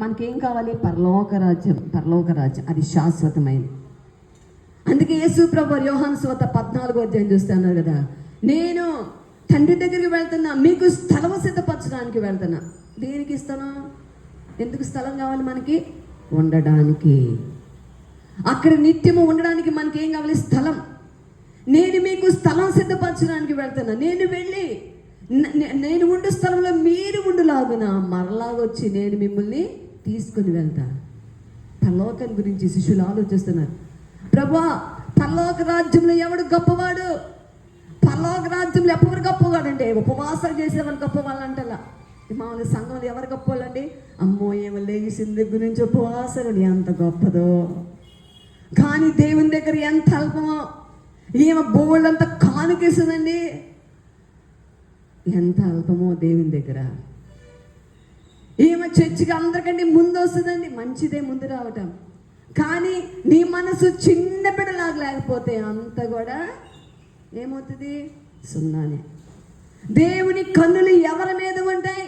మనకేం కావాలి? పరలోక రాజ్యం అది శాశ్వతమైనది. అందుకే యేసు ప్రభువు యోహాను సువార్త 14వ అధ్యాయం చూస్తున్నారు కదా, నేను తండ్రి దగ్గరికి వెళ్తున్నా, మీకు స్థలం సిద్ధపరచడానికి వెళ్తున్నా. దేనికి ఇస్తాను? ఎందుకు స్థలం కావాలి మనకి? ఉండడానికి. అక్కడ నిత్యము ఉండడానికి మనకి ఏం కావాలి? స్థలం. నేను మీకు స్థలం సిద్ధపరచడానికి వెళ్తున్నా. నేను వెళ్ళి నేను ఉండు స్థలంలో మీరు ఉండులాగున మరలాగొచ్చి నేను మిమ్మల్ని తీసుకుని వెళ్తా. పరలోకం గురించి శిష్యులు ఆలోచిస్తున్నారు. ప్రభువా, పరలోక రాజ్యంలో ఎవడు గొప్పవాడు? పరలోక రాజ్యంలో ఎవరు గొప్పవాడు అంటే ఉపవాసాలు చేసేవాళ్ళు గొప్పవాళ్ళు అంటలా. మామూలు సంఘంలో ఎవరు గొప్పవాళ్ళండి? అమ్మో ఏమో లేచిన దగ్గర నుంచి ఉపవాసాలు ఎంత గొప్పదో. కానీ దేవుని దగ్గర ఎంత అల్పమో. ఏమో బోళ్ళంతా కానుకేస్తుందండి, ఎంత అల్పమో దేవుని దగ్గర. ఏమో చర్చికి అందరికంటే ముందు వస్తుందండి, మంచిదే ముందు రావటం. కానీ నీ మనసు చిన్న బిడ్డలాగా లేకపోతే అంత కూడా ఏమవుతుంది? సున్నానే. దేవుని కన్నులు ఎవరి మీద ఉంటాయి?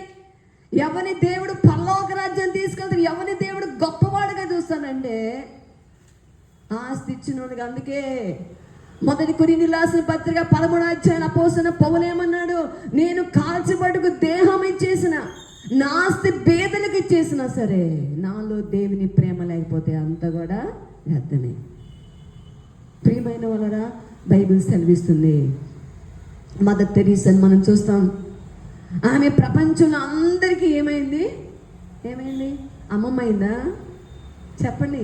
ఎవరిని దేవుడు పరలోక రాజ్యం తీసుకెళ్తాడు, ఎవరిని దేవుడు గొప్పవాడుగా చూస్తానంటే ఆస్తి ఇచ్చినోడుగా. అందుకే మొదటి కొరింథీయులకు రాసిన పత్రిక 13వ అధ్యాయం అపోస్తలుడైన పౌలు ఏమన్నాడు? నేను కాల్చబడుకు దేహం ఇచ్చేసిన, నా ఆస్తి పేదలకు ఇచ్చేసినా సరే నాలో దేవుని ప్రేమ లేకపోతే అంత కూడా వ్యర్థమే. ప్రియమైన వాళ్ళరా, బైబిల్ సెలవిస్తుంది. మదర్ తెరీసాని మనం చూస్తాం. ఆమె ప్రపంచంలో అందరికీ ఏమైంది? అమ్మమ్మ అయిందా? చెప్పండి.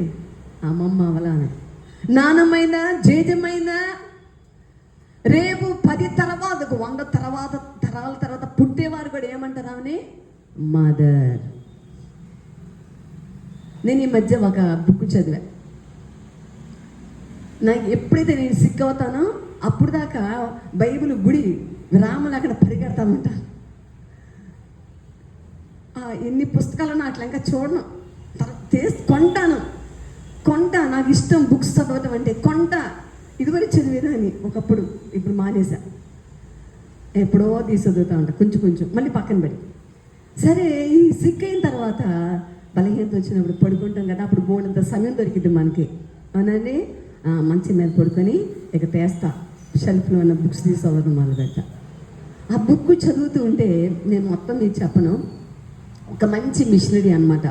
అమ్మమ్మ అవలా, నానమ్మైందా? జేజమ్మైందా? రేపు 10 తర్వాతకు 100 తరాల తర్వాత పుట్టేవారు కూడా ఏమంటారు ఆమెని? మదర్. నేను ఈ మధ్య ఒక బుక్ చదివా. నాకు ఎప్పుడైతే నేను సిక్ అవుతానో అప్పుడు దాకా బైబిల్ గుడి రాములు అక్కడ పరిగెడతా ఉంటాను. ఎన్ని పుస్తకాలను అట్లా ఇంకా చూడను, కొంటా. నాకు ఇష్టం బుక్స్ చదవటం అంటే. ఇదివరకు చదివేదాన్ని ఒకప్పుడు, ఇప్పుడు మానేసా. ఎప్పుడో తీసి చదువుతా ఉంటా కొంచెం, మళ్ళీ పక్కన పెట్టి. సరే, ఈ సిక్ అయిన తర్వాత బలహీనత వచ్చినప్పుడు పడుకుంటాం కదా, అప్పుడు బోర్డంత సమయం దొరికింది మనకి. అవునండి. మంచి మీద పడుకొని ఇక తీస్తా, షెల్ఫ్లో ఉన్న బుక్స్ తీసి చదవడం మొదలుపెట్టా. ఆ బుక్ చదువుతూ ఉంటే, నేను మొత్తం నీకు చెప్పను, ఒక మంచి మిషనరీ అనమాట.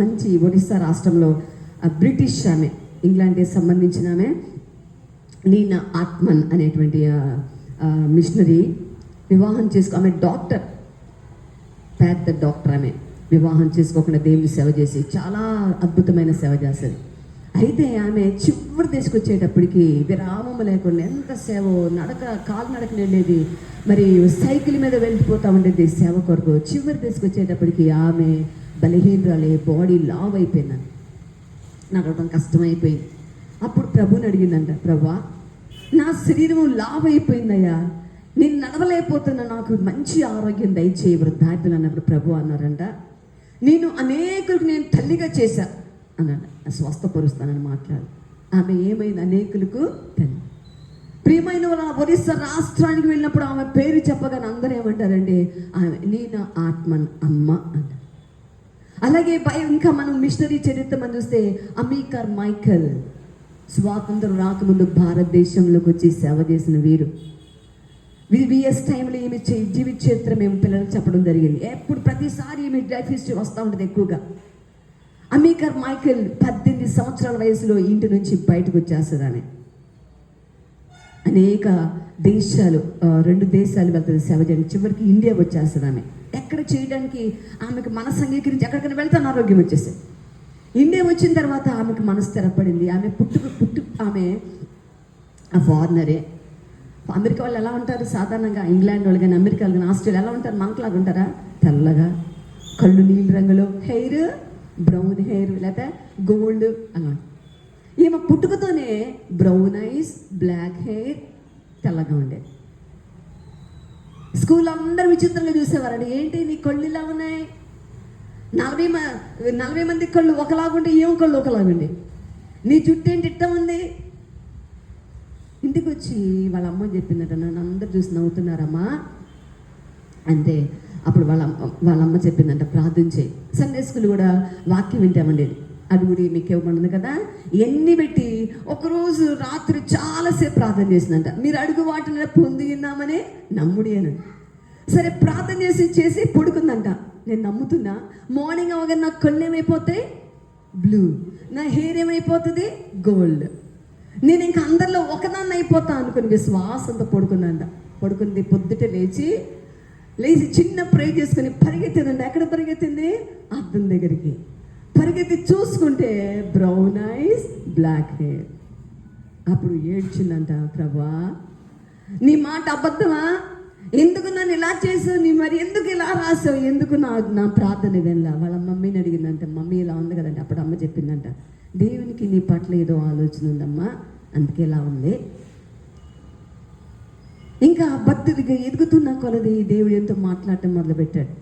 మంచి ఒడిస్సా రాష్ట్రంలో బ్రిటిష్ ఆమె, ఇంగ్లాండ్కి సంబంధించిన ఆమె, నీనా ఆత్మన్ అనేటువంటి మిషనరీ వివాహం ఆమె డాక్టర్, పెద్ద డాక్టర్. ఆమె వివాహం చేసుకోకుండా దేవుని సేవ చేసి చాలా అద్భుతమైన సేవ చేస్తుంది. అయితే ఆమె చివరి తీసుకొచ్చేటప్పటికి విరామం లేకుండా ఎంత సేవ, కాలినడకన వెళ్ళేది, మరి సైకిల్ మీద వెళ్ళిపోతూ ఉండేది సేవ కొరకు. చివరి తీసుకొచ్చేటప్పటికి ఆమె బలహీనరాలే, బాడీ లావ్ అయిపోయిందని, నడవడం కష్టమైపోయింది. అప్పుడు ప్రభుని అడిగిందంట, ప్రభువా, నా శరీరం లావ్ అయిపోయిందయ్యా, నేను నడవలేకపోతున్నా, నాకు మంచి ఆరోగ్యం దయచేయి వృద్ధాప్యులు అన్నప్పుడు ప్రభు అన్నారంట, నేను అనేకులకు నేను తల్లిగా చేశా అన్నాడు. స్వస్థపరుస్తానని మాట్లాడు. ఆమె ఏమైంది? అనేకులకు తల్లి. ప్రియమైన వాళ్ళ ఒరిస్సా రాష్ట్రానికి వెళ్ళినప్పుడు ఆమె పేరు చెప్పగానే అందరూ ఏమంటారండి? ఆమె నీనా ఆత్మన్ అమ్మ అన్నారు. అలాగే ఇంకా మనం మిషనరీ చరిత్ర మనం చూస్తే అమీకర్ మైఖేల్ స్వాతంత్రం రాకముందు భారతదేశంలోకి వచ్చి సేవ చేసిన వీరు. విఎస్ టైంలో ఈమె జీవిత చరిత్ర మేము పిల్లలకు చెప్పడం జరిగింది. ఎప్పుడు ప్రతిసారి ఈమె లైఫ్ హిస్టరీ వస్తూ ఉంటుంది ఎక్కువగా. అమీకర్ మైఖేల్ 18 సంవత్సరాల వయసులో ఇంటి నుంచి బయటకు వచ్చేస్తుంది. ఆమె అనేక దేశాలు, 2 దేశాలు వెళ్తుంది సేవ చేయడానికి. చివరికి ఇండియా వచ్చేస్తుంది. ఆమె ఎక్కడ చేయడానికి ఆమెకు మనసు అంగీకరించి ఎక్కడికైనా వెళ్తాను ఆరోగ్యం వచ్చేసి. ఇండియా వచ్చిన తర్వాత ఆమెకు మనసు స్థిరపడింది. ఆమె ఆమె ఫారినరే. అమెరికా వాళ్ళు ఎలా ఉంటారు సాధారణంగా? ఇంగ్లాండ్ వాళ్ళు కానీ, అమెరికా వాళ్ళు కానీ, ఆస్ట్రేలియా ఎలా ఉంటారు? మనకులాగా ఉంటారా? తెల్లగా, కళ్ళు నీలి రంగులో, హెయిర్ బ్రౌన్ హెయిర్, లేకపోతే గోల్డ్ అలా. ఈమె పుట్టుకతోనే బ్రౌన్ ఐస్, బ్లాక్ హెయిర్, తెల్లగా ఉండేది. స్కూల్ అందరూ విచిత్రంగా చూసేవారండి. ఏంటి నీ కళ్ళు ఇలా ఉన్నాయి? 40 మంది కళ్ళు ఒకలాగుంటే ఏం కళ్ళు ఒకలాగుండి, నీ జుట్టు ఏంటి ఇట్ట ఉంది? ఇంటికి వచ్చి వాళ్ళ అమ్మ చెప్పిందట, నన్ను అందరు చూసి నవ్వుతున్నారమ్మా. అంతే అప్పుడు వాళ్ళమ్మ చెప్పిందంట, ప్రార్థన చేయి. సండే స్కూల్ కూడా వాక్యం వింటామండి, అడుగుడి మీకు ఇవ్వమంటుంది కదా, ఎన్ని పెట్టి ఒకరోజు రాత్రి చాలాసేపు ప్రార్థన చేసిందంట. మీరు అడుగు వాటిని పొంది ఉన్నామనే నమ్ముడి అని. సరే ప్రార్థన చేసి పడుకుందంట. నేను నమ్ముతున్నా, మార్నింగ్ అవగానే నా కళ్ళు ఏమైపోతాయి, బ్లూ, నా హెయిర్ ఏమైపోతుంది, గోల్డ్, నేను ఇంకా అందరిలో ఒకదాన్ని అయిపోతా అనుకుని విశ్వాసంతో పడుకుంది. పొద్దుటే లేచి చిన్న ప్రే చేసుకుని పరిగెత్తిందంట. ఎక్కడ పరిగెత్తింది, అద్దం దగ్గరికి పరిగెత్తి చూసుకుంటే బ్రౌన్ ఐస్, బ్లాక్ హెయిర్. అప్పుడు ఏడ్చిందంట, ప్రభా నీ మాట అబద్ధమా, ఎందుకు నన్ను ఇలా చేసావు, నీ మరి ఎందుకు ఇలా రాసావు, ఎందుకు నా ప్రార్థన వెళ్ళా. వాళ్ళ మమ్మీని అడిగిందంట, మమ్మీ ఇలా ఉంది కదండి. అప్పుడు అమ్మ చెప్పిందంట, దేవునికి నీ పట్ల ఏదో ఆలోచన ఉందమ్మా, అందుకే ఇలా ఉంది. ఇంకా భక్తుడిగా ఎదుగుతున్న కొలది దేవుడు ఎంతో మాట్లాడటం మొదలుపెట్టాడు.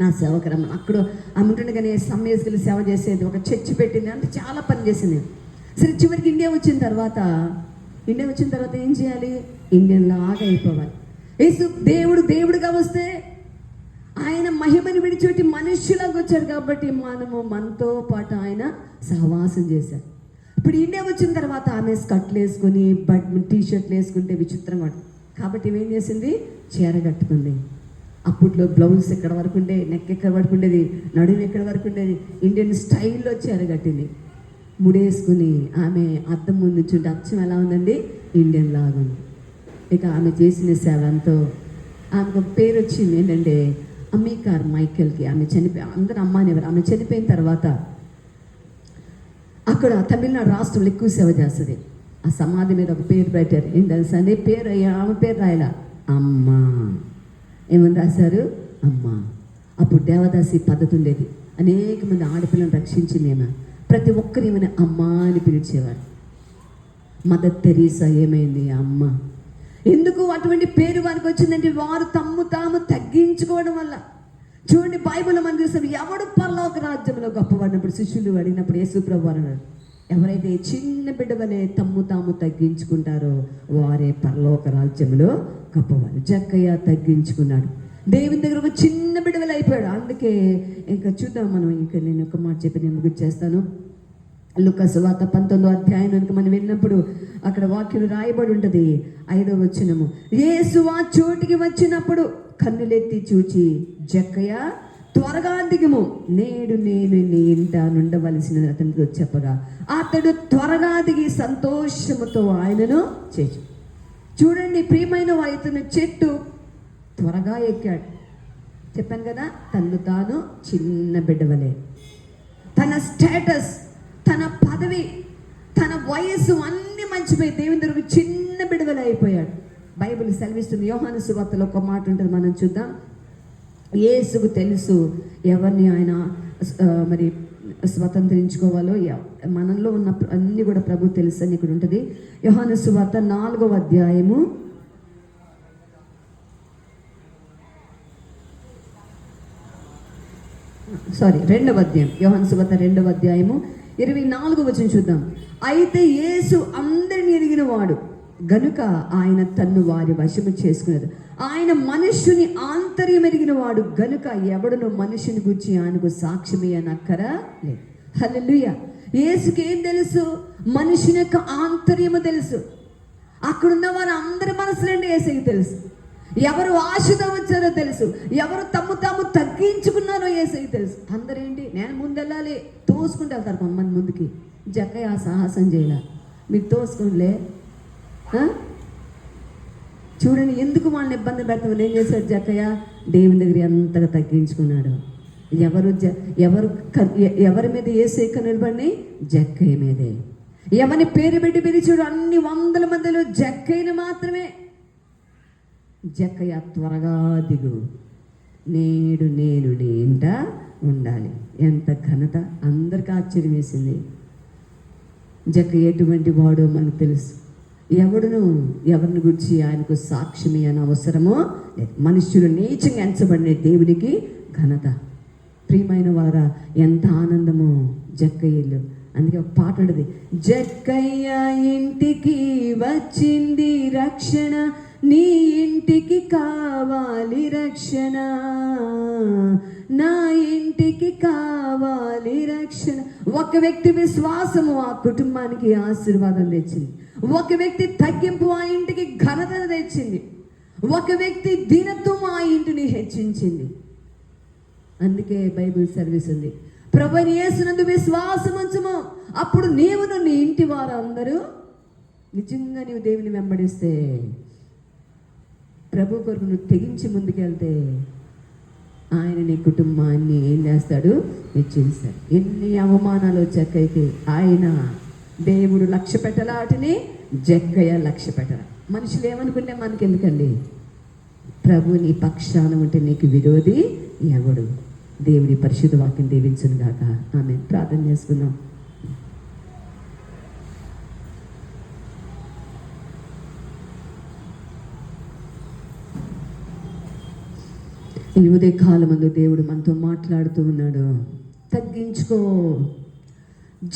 నా సేవకరమ్మ అక్కడ ఆమె ఉంటుండగానే సమ్మేసుకెళ్ళి సేవ చేసేది, ఒక చర్చి పెట్టింది, అంటే చాలా పని చేసింది. సరే చివరికి ఇండియా వచ్చిన తర్వాత ఏం చేయాలి, ఇండియన్ లాగా అయిపోవాలి. యేసు దేవుడుగా వస్తే ఆయన మహిమని విడిచిపెట్టి మనుష్యులాగా వచ్చారు కాబట్టి మనతో పాటు ఆయన సహవాసం చేశారు. ఇప్పుడు ఇండియా వచ్చిన తర్వాత ఆమె స్కర్ట్లు వేసుకొని టీషర్ట్లు వేసుకుంటే విచిత్రంగా కాబట్టి ఏం చేసింది, చీర కట్టుకుంది. అప్పట్లో బ్లౌజ్ ఎక్కడ వరకు ఉండేది, నెక్ ఎక్కడ వరకు ఉండేది, నడుము ఎక్కడ వరకు ఉండేది, ఇండియన్ స్టైల్లో చీర కట్టింది. ముడేసుకుని ఆమె అద్దం ముందు చూంటే అచ్చం ఎలా ఉందండి, ఇండియన్ లాగా ఉంది. ఇక ఆమె చేసిన సేవ ఎంతో, ఆమెకు పేరు వచ్చింది ఏంటంటే అమ్మీకార్ మైకేల్కి. ఆమె చనిపోయి అందరూ అమ్మ అనేవారు. ఆమె చనిపోయిన తర్వాత అక్కడ తమిళనాడు రాష్ట్రంలో ఎక్కువ సేవ చేస్తుంది. ఆ సమాధి మీద ఒక పేరు పెట్టారు, ఏం తెలుసా అండి, పేరు ఆమె పేరు రాయలా, అమ్మ. ఏమని రాశారు, అమ్మ. అప్పుడు దేవదాసి పద్ధతి ఉండేది, అనేక మంది ఆడపిల్లను రక్షించింది ఏమో. ప్రతి ఒక్కరు ఏమైనా అమ్మ అని పిలిచేవారు. మదర్ తెరీసా ఏమైంది, అమ్మ. ఎందుకు అటువంటి పేరు వారికి వచ్చిందంటే వారు తాము తగ్గించుకోవడం వల్ల. చూడండి బైబిల్లో మనం చూస్తాం, ఎవడు పరలోక రాజ్యంలో గొప్పవాడినప్పుడు శిష్యులు అడిగినప్పుడు యేసు ప్రభువు అన్నాడు, ఎవరైతే చిన్న బిడ్డ వలె తాము తగ్గించుకుంటారో వారే పరలోక రాజ్యంలో గొప్పవారు. జక్కయ్య తగ్గించుకున్నాడు, దేవుని దగ్గర ఒక చిన్న బిడ్డ వలె అయిపోయాడు. అందుకే ఇంకా చూద్దాం మనం. ఇంకా నేను ఒక మాట చెప్పి నేను ముగించేస్తాను. లూకా సువార్త 19వ అధ్యాయానికి మనం వెళ్ళినప్పుడు అక్కడ వాక్యం రాయబడి ఉంటుంది, 5వ వచనము. యేసు ఆ చోటికి వచ్చినప్పుడు కన్నులెత్తి చూచి, జక్కయ్య త్వరగా దిగుము, నేడు నేను నీ ఇంట నుండవలసిన అతనితో చెప్పగా అతడు త్వరగా దిగి సంతోషముతో ఆయనను చేసి. చూడండి ప్రియమైన ఇతను చెట్టు త్వరగా ఎక్కాడు. చెప్పాను కదా, తను తాను చిన్న బిడ్డవలే, తన స్టేటస్, తన పదవి, తన వయస్సు అన్ని మంచిపోయి దేవుని దగ్గర చిన్న బిడ్డవలే అయిపోయాడు. బైబిల్ సెలవిస్తుంది. యోహాను సువార్తలో ఒక మాట ఉంటుంది, మనం చూద్దాం. యేసుకు తెలుసు ఎవరిని ఆయన మరి స్వతంత్రించుకోవాలో, మనలో ఉన్న అన్ని కూడా ప్రభు తెలుసు అని ఇక్కడ ఉంటుంది. యోహాను సువార్త 4వ అధ్యాయము 2వ అధ్యాయం, యోహాను సువార్త 2వ అధ్యాయము 24వ వచనం చూద్దాం. అయితే యేసు అందరిని ఎరిగిన వాడు గనుక ఆయన తన్ను వారి వశము చేసుకునేది. ఆయన మనుష్యుని ఆంతర్యం ఎరిగిన వాడు గనుక ఎవడును మనుషుని గురించి ఆయనకు సాక్ష్యమే అనక్కరా లేదు. హల్లెలూయా. యేసుకి ఏం తెలుసు, మనుషుని యొక్క ఆంతర్యము తెలుసు. అక్కడున్న వారు అందరి మనసులండి యేసుకి తెలుసు. ఎవరు ఆశతో వచ్చారో తెలుసు, ఎవరు తాము తగ్గించుకున్నారో యేసుకి తెలుసు. అందరేంటి, నేను ముందెళ్ళాలి, తోసుకుంటూ వెళ్తారు కొంతమంది ముందుకి. జక్కయ్య ఆ సాహసం చేయాల, మీకు తోసుకుంటలే. చూడండి ఎందుకు వాళ్ళని ఇబ్బంది పెడతామని ఏం చేశాడు జక్కయ్య, దేవుని దగ్గర ఎంతగా తగ్గించుకున్నాడు. ఎవరి మీద యేసు నిలబడి, జక్కయ్య మీదే. ఎవరిని పేరు పెట్టి పిలిచాడు, అన్ని వందల మందిలో జక్కయ్యని మాత్రమే. జక్కయ్య త్వరగా దిగు, నేడు నేను నీ ఇంట ఉండాలి. ఎంత ఘనత, అందరికీ ఆశ్చర్యం వేసింది. జక్కయ్య ఎటువంటి వాడో మనకు తెలుసు. ఎవరిని గురించి ఆయనకు సాక్ష్యమే అని అవసరమో లేదు. మనుష్యులు నీచంగా ఎంచబడిన దేవునికి ఘనత. ప్రియమైన వారా, ఎంత ఆనందమో జక్కయ్యలు. అందుకే ఒక పాట ఉంటుంది, జక్కయ్య ఇంటికి వచ్చింది రక్షణ, నీ ఇంటికి కావాలి రక్షణ, నా ఇంటికి కావాలి రక్షణ. ఒక వ్యక్తి విశ్వాసము ఆ కుటుంబానికి ఆశీర్వాదం తెచ్చింది. ఒక వ్యక్తి తగ్గింపు ఆ ఇంటికి ఘనత తెచ్చింది. ఒక వ్యక్తి దీనత్వం ఆ ఇంటిని హెచ్చించింది. అందుకే బైబిల్ సర్వీస్ ఉంది, ప్రభువైన యేసునందు విశ్వాసం ఉంచుము, అప్పుడు నీవును నీ ఇంటి వారు అందరూ. నిజంగా నీవు దేవుని వెంబడిస్తే, ప్రభు కొరకు నువ్వు తెగించి ముందుకెళ్తే, ఆయన నీ కుటుంబాన్ని ఏం చేస్తాడు? హెచ్చిస్తాడు. ఎన్ని అవమానాలు వచ్చాకైతే ఆయన దేవుడు లక్ష్య పెట్టలా, వాటిని జక్కయ్య లక్ష్య పెట్టరా. మనుషులు ఏమనుకుంటే మనకెందుకండి? ప్రభు నీ పక్షాన ఉంటే నీకు విరోధి ఎవడు? దేవుడి పరిశుద్ధ వాక్యం దీవించును గాక. ఆమె ప్రార్థన చేసుకుందాం. ఈ ఉదయ కాలమందు దేవుడు మనతో మాట్లాడుతూ ఉన్నాడు. తగ్గించుకో,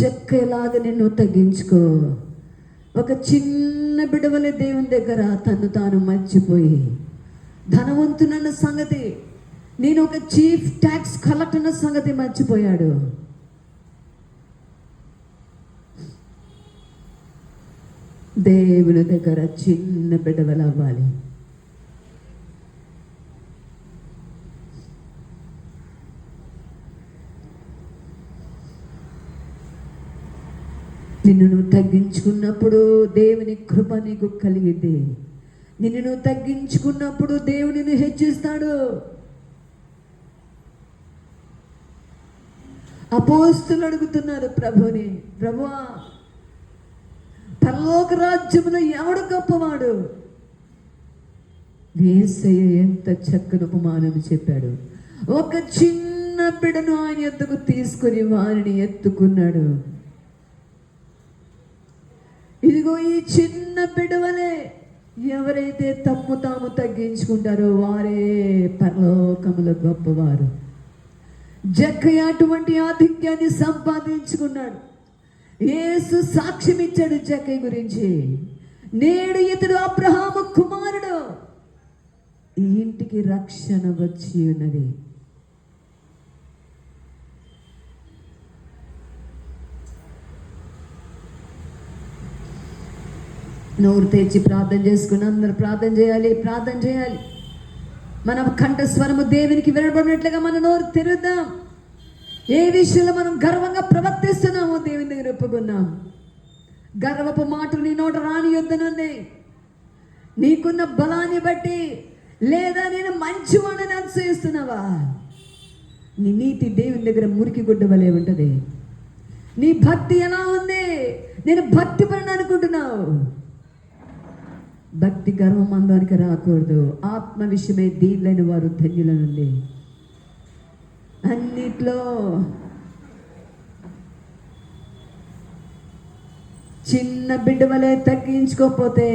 జక్కలాగా నిన్ను తగ్గించుకో. ఒక చిన్న బిడవలే దేవుని దగ్గర తను తాను మర్చిపోయి, ధనవంతునన్న సంగతి, నేను ఒక చీఫ్ ట్యాక్స్ కలెక్టర్ అన్న సంగతి మర్చిపోయాడు. దేవుని దగ్గర చిన్న బిడవలు అవ్వాలి. నిన్ను నువ్వు తగ్గించుకున్నప్పుడు దేవుని కృప నీకు కలిగింది. నిన్ను నువ్వు తగ్గించుకున్నప్పుడు దేవుని హెచ్చిస్తాడు. అపోస్తులు అడుగుతున్నారు ప్రభుని, ప్రభువా పరలోక రాజ్యములో ఎవడు గొప్పవాడు? యేసయ్య ఎంత చక్కని ఉపమానం చెప్పాడు. ఒక చిన్న బిడ్డను ఆయన ఎత్తుకు తీసుకుని వారిని ఎత్తుకున్నాడు. ఇదిగో ఈ చిన్న బిడ్డవలే ఎవరైతే తమ్ము తాము తగ్గించుకుంటారో వారే పరలోకములో గొప్పవారు. జక్కయ్య అటువంటి ఆధిక్యాన్ని సంపాదించుకున్నాడు. యేసు సాక్ష్యం ఇచ్చాడు జక్కయ్య గురించి. నేడు ఇతడు అబ్రహాము కుమారుడు, ఈ ఇంటికి రక్షణ వచ్చి ఉన్నది. నోరు తెచ్చి ప్రార్థన చేసుకుని అందరూ ప్రార్థన చేయాలి, ప్రార్థన చేయాలి. మన కంఠస్వరము దేవునికి వినబడినట్లుగా మన నోరు తెరుద్దాం. ఏ విషయంలో మనం గర్వంగా ప్రవర్తిస్తున్నామో దేవుని దగ్గర ఒప్పుకున్నాం. గర్వపు మాటలు నీ నోట రానియొద్దనుంది. నీకున్న బలాన్ని బట్టి, లేదా నేను మంచివాడని అనుసరిస్తున్నావా? నీ నీతి దేవుని దగ్గర మురికి గుడ్డ వలె ఉంటుంది. నీ భక్తి ఎలా ఉంది? నేను భక్తి పని అనుకుంటున్నావు. భక్తి గర్వం అందరికి రాకూడదు. ఆత్మ విషయమే దీనులైన వారు ధన్యులనండి. అన్నిట్లో చిన్న బిడ్డవలే తగ్గించుకోపోతే,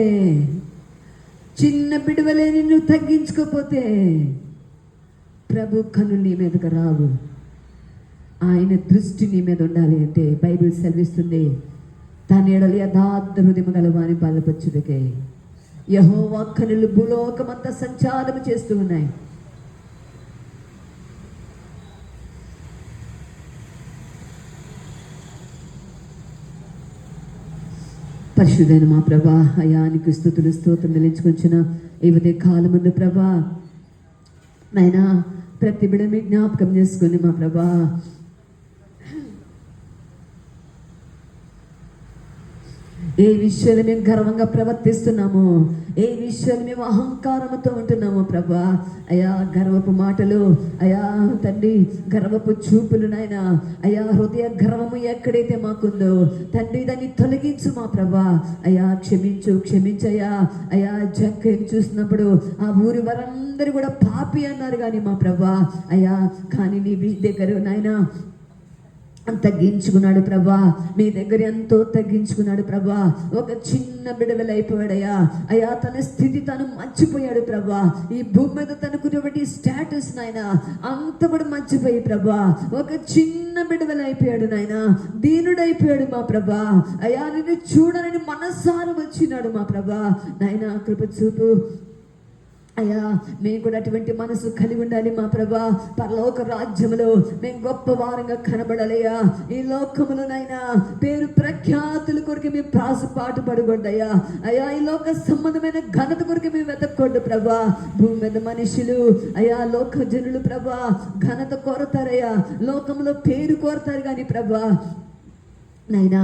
చిన్న బిడ్డవలే నిన్ను తగ్గించుకోపోతే ప్రభు కన్నులు నీ మీదకు రావు. ఆయన దృష్టి నీ మీద ఉండాలి అంటే బైబిల్ సెలవిస్తుంది, తన ఎడల యథార్థ హృదయము గలవాని బలపరచుటకే యెహోవా కన్నులు భూలోకమంతా సంచారం చేస్తూ ఉన్నాయి. పరిశుద్ధైన మా ప్రభా, అయానికి స్తుతులు స్తోత్రం నిలిచుకొంచిన ఈ ఉదయ కాలమందు ప్రభా, నాయనా ప్రతి బిడ్డని జ్ఞాపకం చేసుకుని మా ప్రభా, ఏ విషయాలు మేము గర్వంగా ప్రవర్తిస్తున్నామో, ఏ విషయాలు మేము అహంకారంతో ఉంటున్నామో ప్రభా, అయా గర్వపు మాటలు, అయా తండ్రి గర్వపు చూపులు, నాయన అయా హృదయ గర్వము ఎక్కడైతే మాకుందో తండ్రి దాన్ని తొలగించు మా ప్రభా. అయా క్షమించయ్యా. అయా జక్కని చూసినప్పుడు ఆ ఊరి వారందరూ కూడా పాపి అన్నారు కానీ మా ప్రభా, అయా కానీ నీ దగ్గర నాయన తగ్గించుకున్నాడు ప్రభా. మీ దగ్గర ఎంతో తగ్గించుకున్నాడు ప్రభా. ఒక చిన్న బిడవలైపోయాడయ్యా. అయ్యా తన స్థితి తను మర్చిపోయాడు ప్రభా. ఈ భూమి మీద తనకున్నటువంటి స్టేటస్ నాయన అంత కూడా మర్చిపోయి ప్రభా ఒక చిన్న బిడవలైపోయాడు నాయన. దీనుడైపోయాడు మా ప్రభా. అయ్యా నిన్ను చూడాలని మనస్సారా వచ్చినాడు మా ప్రభా. నాయన కృప చూపు అయ్యా. మేము కూడా అటువంటి మనసు కలిగి ఉండాలి మా ప్రభా. పరలోక రాజ్యములో మేము గొప్ప వారంగా కనబడాలయ్యా. ఈ లోకములోనైనా పేరు ప్రఖ్యాతుల కొరకు మేము పాటు పడకూడదయ్యా. అయ్యా ఈ లోక సంబంధమైన ఘనత కొరకు మేము వెతకూడదు ప్రభా. భూమి మీద మనుషులు అయ్యా లోక జనులు ప్రభా ఘనత కోరతారయ్యా. లోకంలో పేరు కోరతారు కానీ ప్రభా నాయనా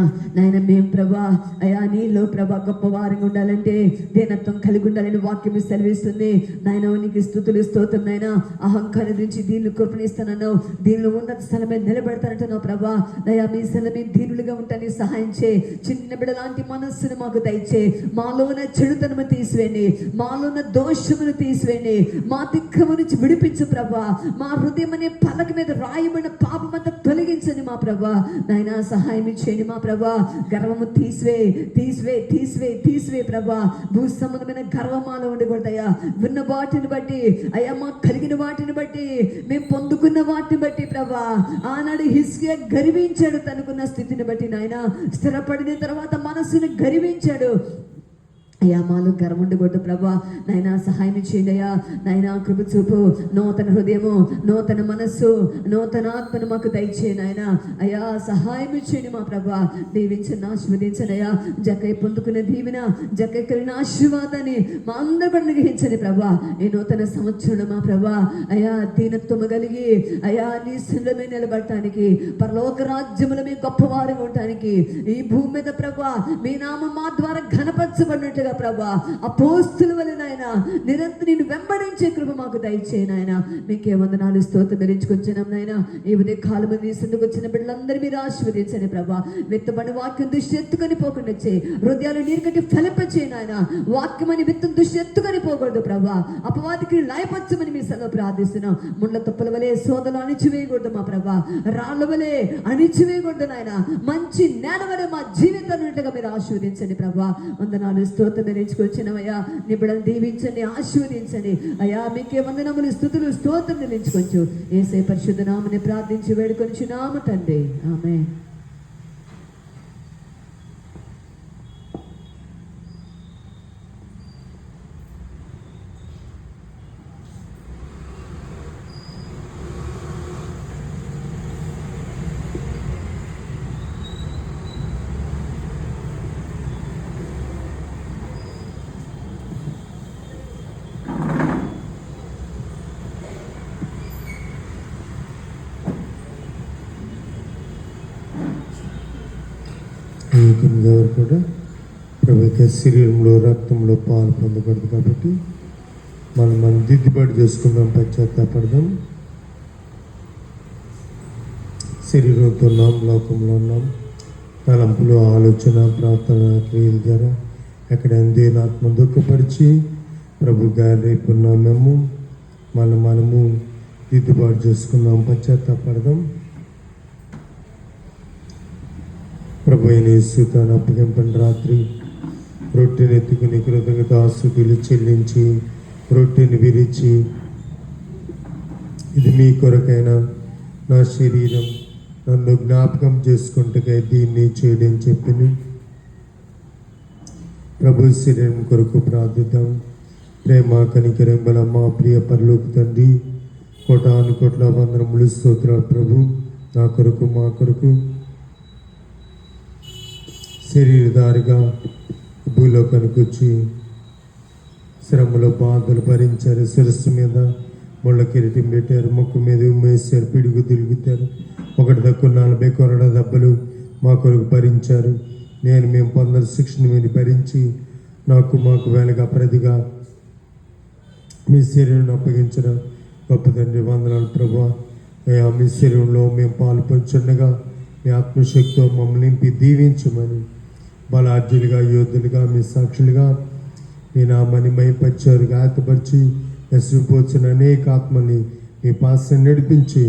మేము ప్రభా అయ్యా నీలో ప్రభా గొప్ప వారంగా ఉండాలంటే దీనత్వం కలిగి ఉండాలని వాక్యం సెలవిస్తుంది నాయన. నీకు స్తుతులు స్తోత్రం నాయన. అహంకారం నుంచి దీనిని కృపణిస్తానన్నావు. దీనిలో ఉన్నత స్థలం మీద నిలబెడతానంటున్నావు ప్రభా. నయా మీ స్థలం మీద దీనులుగా ఉంటానికి సహాయం చే. చిన్న బిడ్డలాంటి మనస్సును మాకు దయచే. మాలో ఉన్న చెడుతనము తీసివేయండి. మాలో ఉన్న దోషమును తీసివేయండి. మా దిక్కము నుంచి విడిపించు ప్రభా. మా హృదయం అనే పలక మీద రాయబడిన పాపమంతా తొలగించండి మా ప్రభా. నాయన సహాయం చేయండి మా ప్రభా. గర్వము తీసివే ప్రభా. భూ సంబంధమైన గర్వమాలో ఉండకూడదయ్యా. విన్న వాటిని బట్టి అయ్యా మాకు కలిగిన వాటిని బట్టి మేము పొందుకున్న వాటిని బట్టి ప్రభా. ఆనాడు హిజ్కియా గర్వించాడు తనకున్న స్థితిని బట్టి నాయన. స్థిరపడిన తర్వాత మనస్సును గర్వించాడు అయ్యా. మాలో గర్వం ఉండకూడదు ప్రభా. నాయన సహాయం చేయండి అయ్యా. నాయన కృప చూపు. నూతన హృదయము, నూతన మనస్సు, నూతన ఆత్మను మాకు దయచేయి నాయన. అయ్యా సహాయం చేయండి మా ప్రభా. దీవించండి, ఆశీర్వదించండి అయ్యా. జక్కయ్య పొందుకునే దీవెన, జక్కయ్య కలిగిన ఆశీర్వాదాన్ని మా అందరూ కూడా గ్రహించండి ప్రభా. ఈ నూతన సంవత్సరం మా ప్రభా అయ్యా దీనత్వము కలిగి అయ్యా నీ సన్నిధిలో నిలబడటానికి, పరలోక రాజ్యములో మీ గొప్పవారుగా ఉండటానికి, ఈ భూమి మీద ప్రభా మీ నామం మా ద్వారా ఘనపరచబడినట్టుగా ప్రభా అపోస్తుల వలె నాయన నిరంతరం నిన్ను వెంబడించే కృప మాకు దయచేయి నాయన. మీకే వందనాలు స్తోత్రం ధరించుకొచ్చినాం నాయన. ఈ ఉదయ కాలం నీ సందుకు వచ్చిన బిడ్డలందరూ మీరు ఆశీర్వదించండి ప్రభా. విత్తబడి వాక్యం దృష్టి ఎత్తుకొని పోకుండా చేయి. హృదయాలు నీరు కట్టి ఫలింపచేయి నాయన. వాక్యం అని విత్తం దృష్టి ఎత్తుకొని పోకూడదు ప్రభా. అపవాదికి లయపరచమని మీ సెలవు ప్రార్థిస్తున్నాం. ముండ్ల తుప్పల వలె సోదలు అణిచివేయకూడదు మా ప్రభా. రాళ్ళ వలె అణిచివేయకూడదు నాయన. మంచి నేల వలె మా జీవితాన్ని మీరు ఆశీర్వదించండి ప్రభా. వందనాలు స్తోత్రం ధరించుకొచ్చినవయ్యా. నీ బిడ్డలను దీవించండి, ఆశీర్వదించండి అయ్యా. మీకే వందనములు స్తుతులు స్తోత్రం ధరించుకొచ్చు. యేసయ్య పరిశుద్ధ నామమున ప్రార్థించి వేడుకొనిచున్నాము తండ్రి, ఆమేన్. ఎవరు కూడా ప్రభుత్వ శరీరంలో రక్తంలో పాలు పొందకూడదు కాబట్టి మనం దిద్దుబాటు చేసుకుందాం, పశ్చాత్తాపడదాం. శరీరంతో ఉన్నాం, లోకంలో ఉన్నాం. తలంపులు, ఆలోచన, ప్రార్థన క్రియల ద్వారా ఎక్కడ దేనాత్మ దుఃఖపరిచి ప్రభు గారి రేపు మేము మనము దిద్దుబాటు చేసుకుందాం, పశ్చాత్తాపడదాం. ప్రభు అయిన యేసు తాను అప్పగింపని రాత్రి రొట్టెని ఎత్తుకుని కృతజ్ఞతాస్తుతులు చెల్లించి రొట్టెని విరిచి, ఇది మీ కొరకైన నా శరీరం, నన్ను జ్ఞాపకం చేసుకుంటే దీన్ని చేయడం చెప్పిన ప్రభు శరీరం కొరకు ప్రార్థిద్దాం. ప్రేమ కనికరం గల మా ప్రియ పరలోక తండ్రి, కోటాను కోట్ల వందనములు స్తోత్రాలు ప్రభు. నా కొరకు మా కొరకు శరీరధారిగా భూలోకానికి వచ్చి శ్రమలో బాధలు భరించారు. శిరస్సు మీద ముళ్ళ కిరీటం పెట్టారు, ముక్కు మీద ఉమ్మేశారు, పిడుగు తిరుగుతారు. ఒకటి తక్కువ 40 కొరడ దెబ్బలు మా కొరకు భరించారు. మేము పొందిన శిక్షను మీరు భరించి మాకు వేళగా ప్రతిగా మీ శరీరాన్ని అప్పగించడం గొప్ప తండ్రి. వందనాలు ప్రభా. మీ శరీరంలో మేము పాలు పంచుండగా మీ ఆత్మశక్తితో మమ్మల్ని నింపి దీవించమని, బలార్జులుగా, యోధులుగా, మీ సాక్షులుగా మీ నామాన్ని మహిమపరిచారుగా ఆతపరిచి నశింపోచిన అనేక ఆత్మని మీ పాస నడిపించి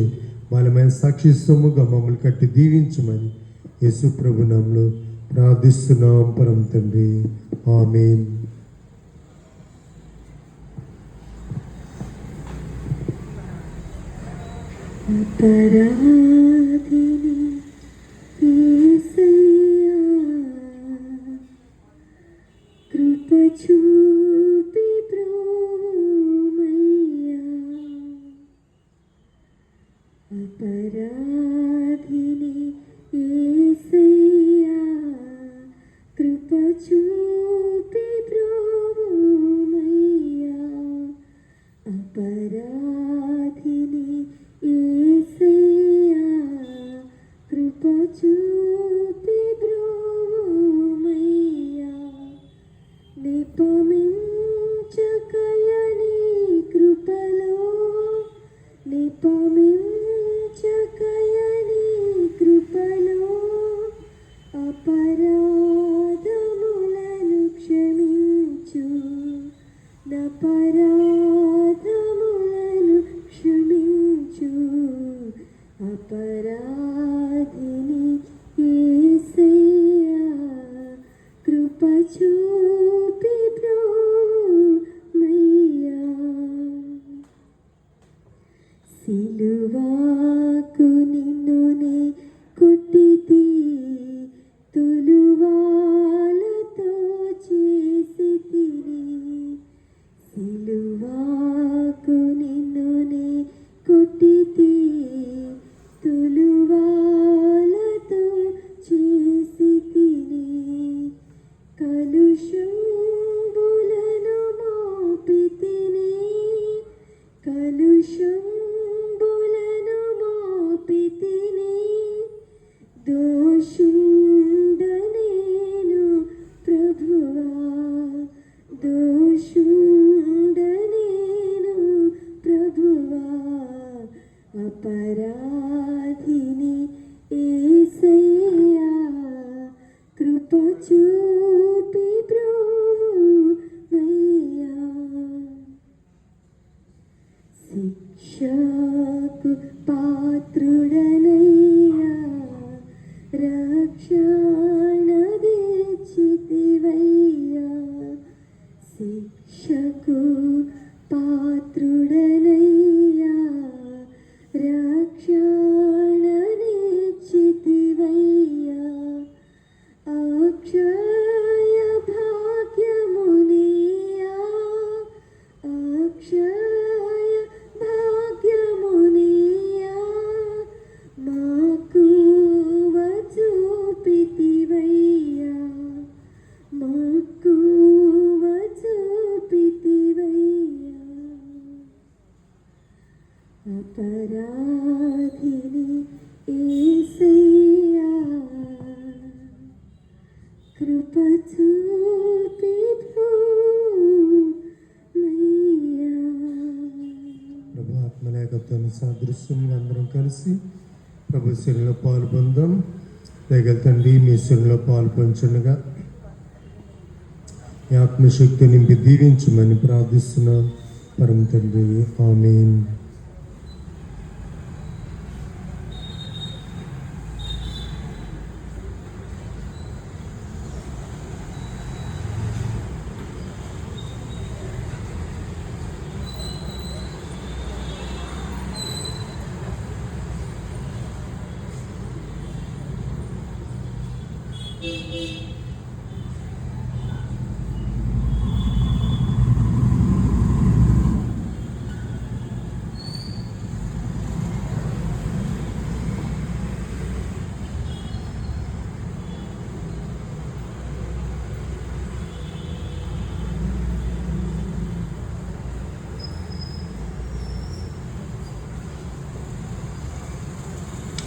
వాళ్ళమైన సాక్షిస్తముగా మమ్మల్ని కట్టి దీవించమని యేసు ప్రభు నామములో ప్రార్థిస్తున్నాం పరమ తండ్రి. ఆమేన్. అపరాధిని యేసయ్యా, కృప చూపి బ్రోవమయ్యా. అపరాధిని యేసయ్యా, కృప చూపి బ్రోవమయ్యా. అపరాధిని యేసయ్యా, కృప చూపి బ్రోవమయ్యా. నిపమించకయని కృపలో, నిపమించకయని కృపలో, అపరాధములను క్షమించు, నపరాధములను క్షమించు. అపరాధిని యేసయ్యా, కృప చూపి బ్రోవమయ్యా. సిలువాకు నిన్నునే కొట్టితి, తులువాలతో చేసితిని. సిలువాకు నిన్నునే కొట్టితి, తులువాలతో చేసితిని. కలుషంబులను మోపితిని, కలుషంబులను మోపితిని. దోషుండనేను ప్రభువా, దోషుండనేను ప్రభువా. అపరాధిని యేసయ్యా, కృప చూపి బ్రోవమయ్యా. శిక్షకు పాత్రుడనయ్యా, రక్షణ తెచ్చితివయ్యా. శిక్షకు పాత్రుడనయ్యా, రక్షణ తెచ్చితివయ్యా. అక్షయ భాగ్యమునియా, అక్షయ భాగ్యమునియా. మక్కువ చూపితివయ్యా, మక్కువ చూపితివయ్యా. అపరాధిని యేసయ్యా, కృప చూపి బ్రోవమయ్యా. ప్రభు ఆత్మలేఖతో సాదృశ్యంగా అందరం కలిసి ప్రభు శిలువలో పాలు పొందాం. దయగల తండ్రి, మీ శిలువలో పాలు పంచుండగా ఈ ఆత్మశక్తి నింపి దీవించమని ప్రార్థిస్తున్నాం పరమ తండ్రి. ఆమేన్.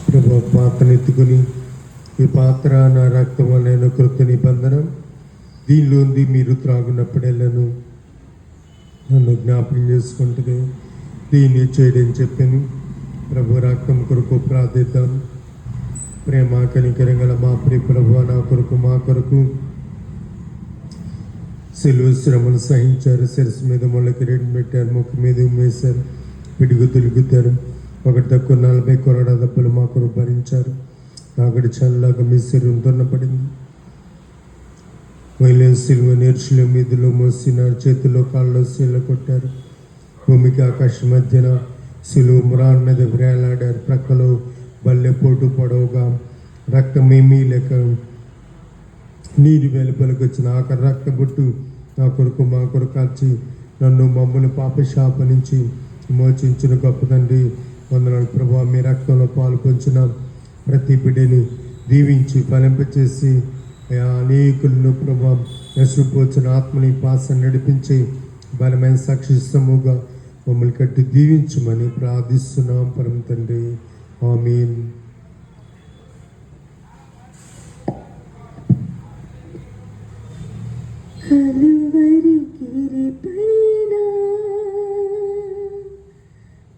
ప్రభు పాత్రను ఎత్తుకుని, ఈ పాత్ర నా రక్తం వలన కృత నిబంధన, దీనిలోంది మీరు త్రాగునప్పుడెల్లను నన్ను జ్ఞాపకం చేసుకుంటుంది. దీన్ని చేయడం చెప్పాను. ప్రభు రక్తం కొరకు ప్రార్థిద్దాం. ప్రేమ కనికరం గల మా ప్రియ ప్రభు, నా కొరకు మా కొరకు సిలువ శ్రమను సహించారు. శిరస్సు మీద ముళ్ళ కిరీటం పెట్టారు, ముక్కు మీద ఉమ్మేశారు, పిడుగు తొలుగుతారు. ఒకటి తక్కువ 40 కొరడా దెబ్బలు మా కొరకు భరించారు. నాగడి చల్లగా మీ శరీరం దున్నపడింది. వైలేని సిలువ నేర్చుల మీదలో మోసినారు. చేతిలో కాళ్ళలో శీల కొట్టారు. భూమికి ఆకాశం మధ్యన సిలువ మురాన్ మీద వేలాడారు. ప్రక్కలో బల్లెపోటు పొడవుగా రక్తమేమీ లేక నీరు వెలుపలికి వచ్చిన ఆఖరి రక్తబొట్టు నా కొరకు మా కొరకు కాల్చి నన్ను మమ్మల్ని పాపశాప నుంచి విమోచించిన గొప్ప తండ్రి వందనాలు ప్రభా. మీ రక్తంలో పాలు పొంచిన ప్రతి బిడ్డని దీవించి ఫలింపచేసి అనేకులను ప్రభా నష్టపోచిన ఆత్మని పాస నడిపించి బలమైన సాక్షిస్తముగా మమ్మల్ని కట్టి దీవించమని ప్రార్థిస్తున్నాం పరమ తండ్రి. ఆమేన్. కలువరి గిరిపైన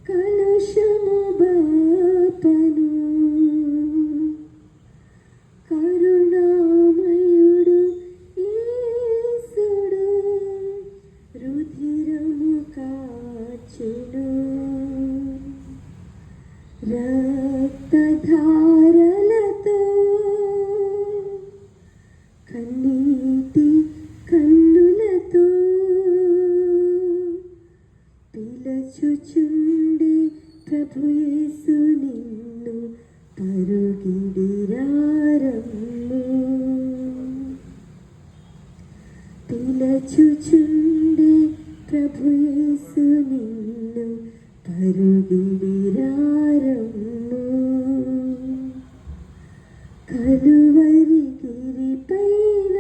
కలశము బాపను కరుణామయుడు యేసుడు రుధిరము కాచెను రక్తధారలతో కన్నీటి కన్నులతో పిలచుచుండే ప్రభు యేసు నిన్ను పరుగిడిరారమ్ము. పిలచుచుండే ప్రభు యేసు నిన్ను పరుగిడిరారమ్ము. కలువరి గిరిపైన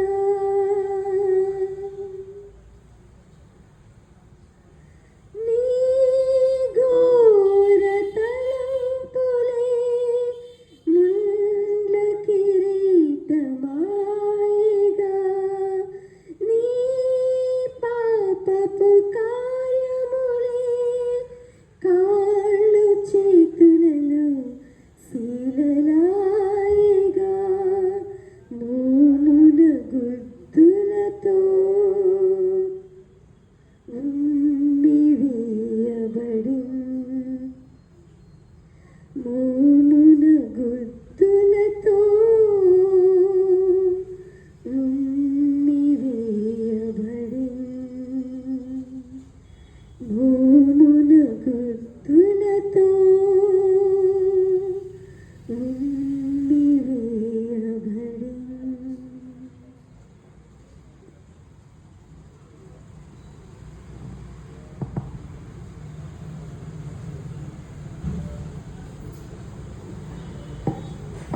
నీ ఘోర తలంపులే ముండ్ల కిరీటమాయగా నీ పాపపు కార్యములే కాళ్ళు చేతులలో శీలలాయగా మోమున గుర్తులతో ఉమ్మివేయబడి మోమున గుర్తులతో ఉమ్మివేయబడి మోమున గుర్తులతో ఉమ్మివేయబడి.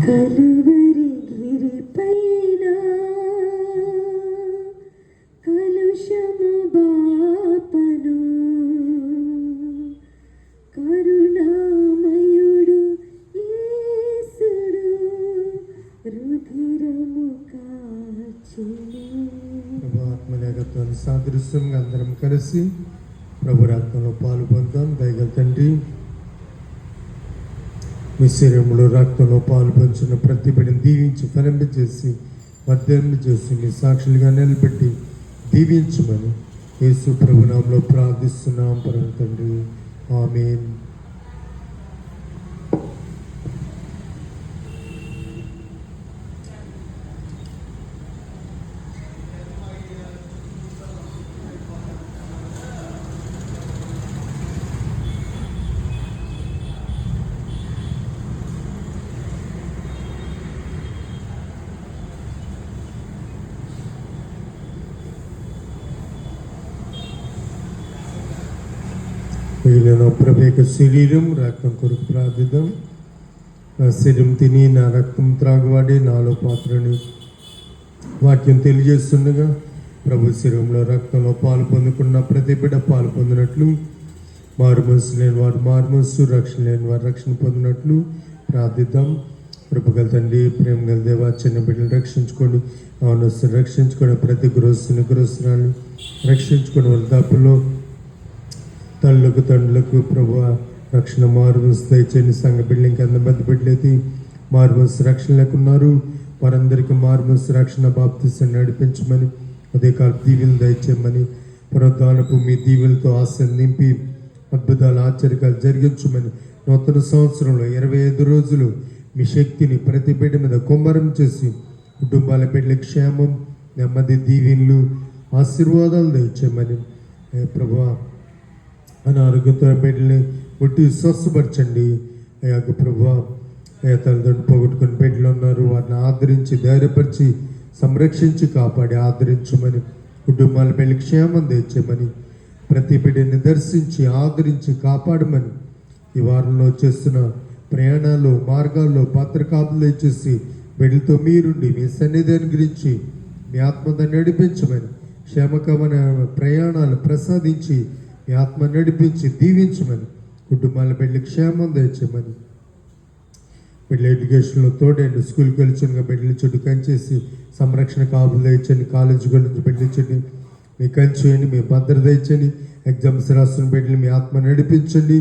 కలువరి గిరిపైన కలుషము బాపను కరుణామయుడు యేసుడు రుధిరము కాచెను. ప్రభు ఆత్మలేఖత్వాన్ని సాదృశ్యంగా అందరం కలిసి ప్రభు రక్తంలో పాలు పొందాం. దయగల తండ్రి, మీ శరీరంలో రక్తంలో పాలు పంచిన ప్రతి బిడ్డను దీవించి ఫలింపజేసి వర్ధింపజేసి మీ సాక్షులుగా నిలబెట్టి దీవించమని యేసు ప్రభు నామములో ప్రార్థిస్తున్నాం పరమ తండ్రి. ఆమేన్. మిగిలిన ప్రభు శరీరం రక్తం కొరకు ప్రార్థిద్దాం. నా శరీరం తిని నా రక్తం త్రాగువాడి నాలో పాత్రని వాక్యం తెలియజేస్తుండగా ప్రభు శరీరంలో రక్తంలో పాలు పొందుకున్న ప్రతి బిడ్డ పాలు పొందినట్లు, మారు మనసు లేని వారు మారు మనసు, రక్షణ లేని వారు రక్షణ పొందినట్లు ప్రార్థిద్దాం. కృపగల తండ్రి, ప్రేమ గల దేవా, చిన్న బిడ్డలు రక్షించుకోండి, అవనస్తులు రక్షించుకోండి, ప్రతి గృహస్థుని గృహస్థురాన్ని రక్షించుకోండి. వృద్ధాపులో తల్లులకు తండ్రులకు ప్రభు రక్షణ మారుమనసు దయచేయండి. సంఘ బిడ్డలకి అందబద్ద బిడ్డలైతే మారుమనసు రక్షణ లేకున్నారు, వారందరికీ మారుమనసు రక్షణ బాప్తిసాన్ని నడిపించమని, ఉదయకాల దీవెలు దయచేయమని, పునరుద్ధానపు మీ దీవెలతో ఆశ నింపి అద్భుతాలు ఆశ్చర్యాలు జరిగించమని నూతన సంవత్సరంలో 25 రోజులు మీ శక్తిని ప్రతి బిడ్డ మీద కుమ్మరం చేసి కుటుంబాల బిడ్డల క్షేమం, నెమ్మది, దీవెనలు, ఆశీర్వాదాలు దయచేయమని ప్రభువా అనారోగ్యంతో బిడ్డల్ని ముట్టి స్వస్థపరచండి. అయ్యాక ప్రభువా తల్లిదండ్రులు పోగొట్టుకుని బిడ్డలు ఉన్నారు, వారిని ఆదరించి ధైర్యపరిచి సంరక్షించి కాపాడి ఆదరించమని, కుటుంబాల బిడ్డల క్షేమం తెచ్చమని, ప్రతి బిడ్డని దర్శించి ఆదరించి కాపాడమని, ఈ వారంలో చేస్తున్న ప్రయాణాలు మార్గాల్లో భద్రకాపులు ఇచ్చేసి బిడ్డలతో మీరుండి మీ సన్నిధిని గురించి మీ ఆత్మతో నడిపించమని, క్షేమకమైన ప్రయాణాలు ప్రసాదించి మీ ఆత్మ నడిపించి దీవించమని, కుటుంబాల బిడ్డల క్షేమం తెచ్చమని, బిడ్డల ఎడ్యుకేషన్లో తోడండి. స్కూల్కి వెళ్ళిన బిడ్డల చుట్టూ కంచేసి సంరక్షణ కాపులు తెచ్చండి. కాలేజీ నుంచి బిడ్డలించండి, మీ కంచేయండి, మీ భద్రత ఇచ్చండి. ఎగ్జామ్స్ రాస్తున్న బిడ్డలు మీ ఆత్మ నడిపించండి.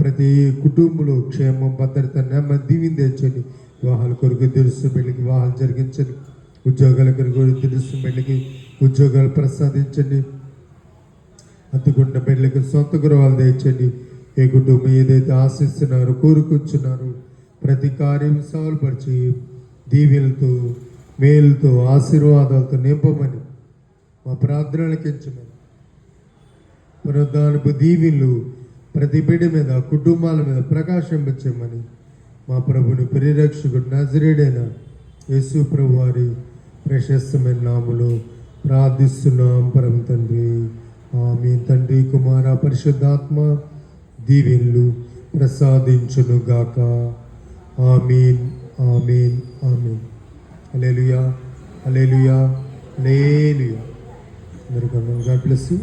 ప్రతి కుటుంబంలో క్షేమం, భద్రత, నెమ్మది, దీవెన తెచ్చండి. వివాహాల కొరకు తెలుస్తున్న బిడ్డలకి వివాహాలు జరిగించండి. ఉద్యోగాల కొరకు తెలుస్తున్న బిడ్డలకి ఉద్యోగాలు ప్రసాదించండి. అత్తుకున్న బిడ్డలకి సొంత గృహాలు తెచ్చండి. ఏ కుటుంబం ఏదైతే ఆశిస్తున్నారో కోరుకొచ్చున్నారో ప్రతి కార్యం సవాలుపరిచి దీవెలతో, మేలుతో, ఆశీర్వాదాలతో నింపమని మా ప్రార్థనలకు ఎంచమని, పునరుద్ధానపు దీవెనలు ప్రతి బిడ్డ మీద, కుటుంబాల మీద ప్రకాశింపచేయమని మా ప్రభుని పరిరక్షకుడు నజరేడైన యేసు ప్రభు వారి ప్రశస్తమైన నామములో ప్రార్థిస్తున్నాం పరమ తండ్రి. ఆమేన్. తండ్రి, కుమార, పరిశుద్ధాత్మ దీవెనలు ప్రసాదించును గాక. ఆమేన్, ఆమేన్, ఆమేన్. హల్లెలూయా, హల్లెలూయా, హల్లెలూయా. అందరికీ గాడ్ బ్లెస్ యు.